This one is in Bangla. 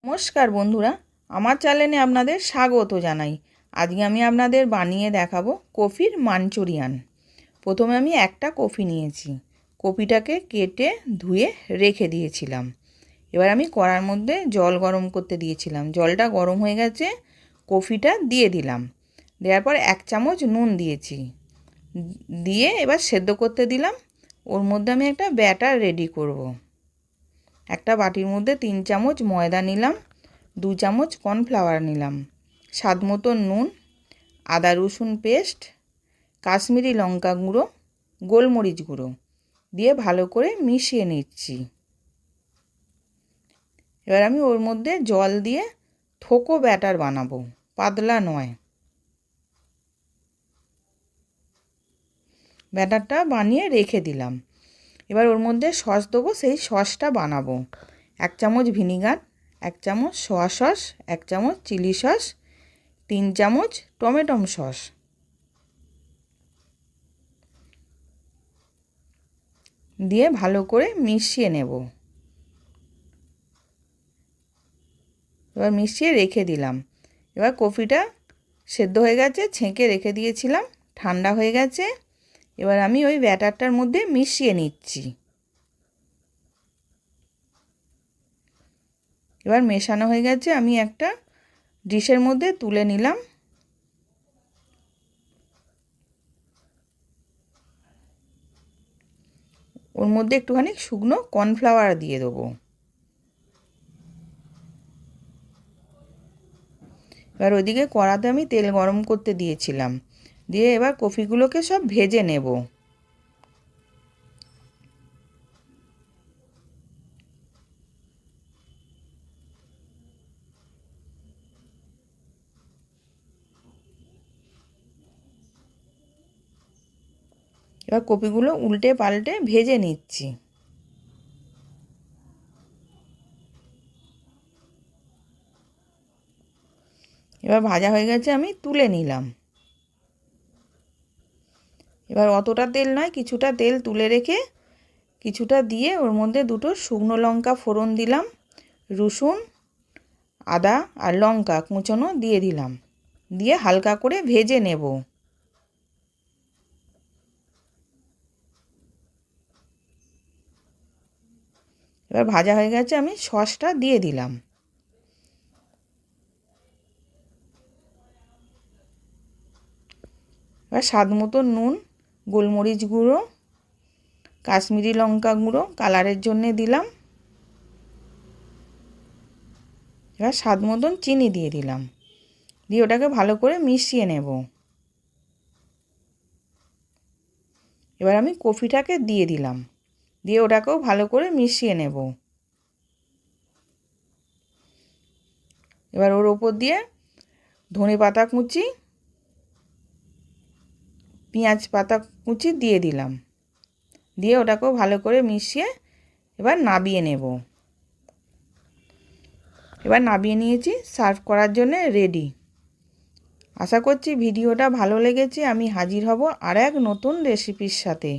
নমস্কার বন্ধুরা, আমার চ্যানেলে আপনাদের স্বাগত জানাই। আজকে আমি আপনাদের বানিয়ে দেখাবো কপির মাঞ্চুরিয়ান। প্রথমে আমি একটা কপি নিয়েছি, কপিটাকে কেটে ধুয়ে রেখে দিয়েছিলাম। এবার আমি কড়ার মধ্যে জল গরম করতে দিয়েছিলাম, জলটা গরম হয়ে গেছে, কপিটা দিয়ে দিলাম। দেওয়ার পর 1 চামচ নুন দিয়েছি, দিয়ে এবার সেদ্ধ করতে দিলাম। ওর মধ্যে আমি একটা ব্যাটার রেডি করব। একটা বাটির মধ্যে 3 চামচ ময়দা নিলাম, 2 চামচ কর্নফ্লাওয়ার নিলাম, স্বাদ মতো নুন, আদা রসুন পেস্ট, কাশ্মীরি লঙ্কা গুঁড়ো, গোলমরিচ গুঁড়ো দিয়ে ভালো করে মিশিয়ে নিচ্ছি। এবার আমি ওর মধ্যে জল দিয়ে থোকো ব্যাটার বানাবো, পাতলা নয়। ব্যাটারটা বানিয়ে রেখে দিলাম। এবার ওর মধ্যে সস দেবো, সেই সসটা বানাবো। 1 চামচ ভিনিগার, 1 চামচ সোয়া সস, 1 চামচ চিলি সস, 3 চামচ টমেটো সস দিয়ে ভালো করে মিশিয়ে নেব। এবার মিশিয়ে রেখে দিলাম। এবার কফিটা সেদ্ধ হয়ে গেছে, ছেঁকে রেখে দিয়েছিলাম, ঠান্ডা হয়ে গেছে। এবার আমি ওই ব্যাটারটার মধ্যে মিশিয়ে নিচ্ছি। এবার মেশানো হয়ে গেছে, আমি একটা ডিশের মধ্যে তুলে নিলাম। ওর মধ্যে একটুখানি শুকনো কর্নফ্লাওয়ার দিয়ে দেবো। এবার ওইদিকে কড়াতে আমি তেল গরম করতে দিয়েছিলাম, দিয়ে এবার কফিগুলোকে সব ভেজে নেব। এবার কপিগুলো উল্টে পাল্টে ভেজে নিচ্ছি। এবার ভাজা হয়ে গেছে, আমি তুলে নিলাম। এবার অতটা তেল নয়, কিছুটা তেল তুলে রেখে কিছুটা দিয়ে ওর মধ্যে 2টো শুকনো লঙ্কা ফোড়ন দিলাম, রসুন আদা আর লঙ্কা কুচনো দিয়ে দিলাম, দিয়ে হালকা করে ভেজে নেব। এবার ভাজা হয়ে গেছে, আমি সসটা দিয়ে দিলাম। এবার স্বাদ মতো নুন, গোলমরিচ গুঁড়ো, কাশ্মীরি লঙ্কা গুঁড়ো কালারের জন্যে দিলাম। এবার স্বাদ মতন চিনি দিয়ে দিলাম, দিয়ে ওটাকে ভালো করে মিশিয়ে নেব। এবার আমি কফিটাকে দিয়ে দিলাম, দিয়ে ওটাকেও ভালো করে মিশিয়ে নেব। এবার ওর ওপর দিয়ে ধনেপাতা কুচি, পেঁয়াজ পাতা কুচি দিয়ে দিলাম, দিয়ে ওটাকেও ভালো করে মিশিয়ে এবার নামিয়ে নেব। এবার নামিয়ে নিয়েছি, সার্ভ করার জন্য রেডি। আশা করছি ভিডিওটা ভালো লেগেছে। আমি হাজির হব আর এক নতুন রেসিপির সাথে।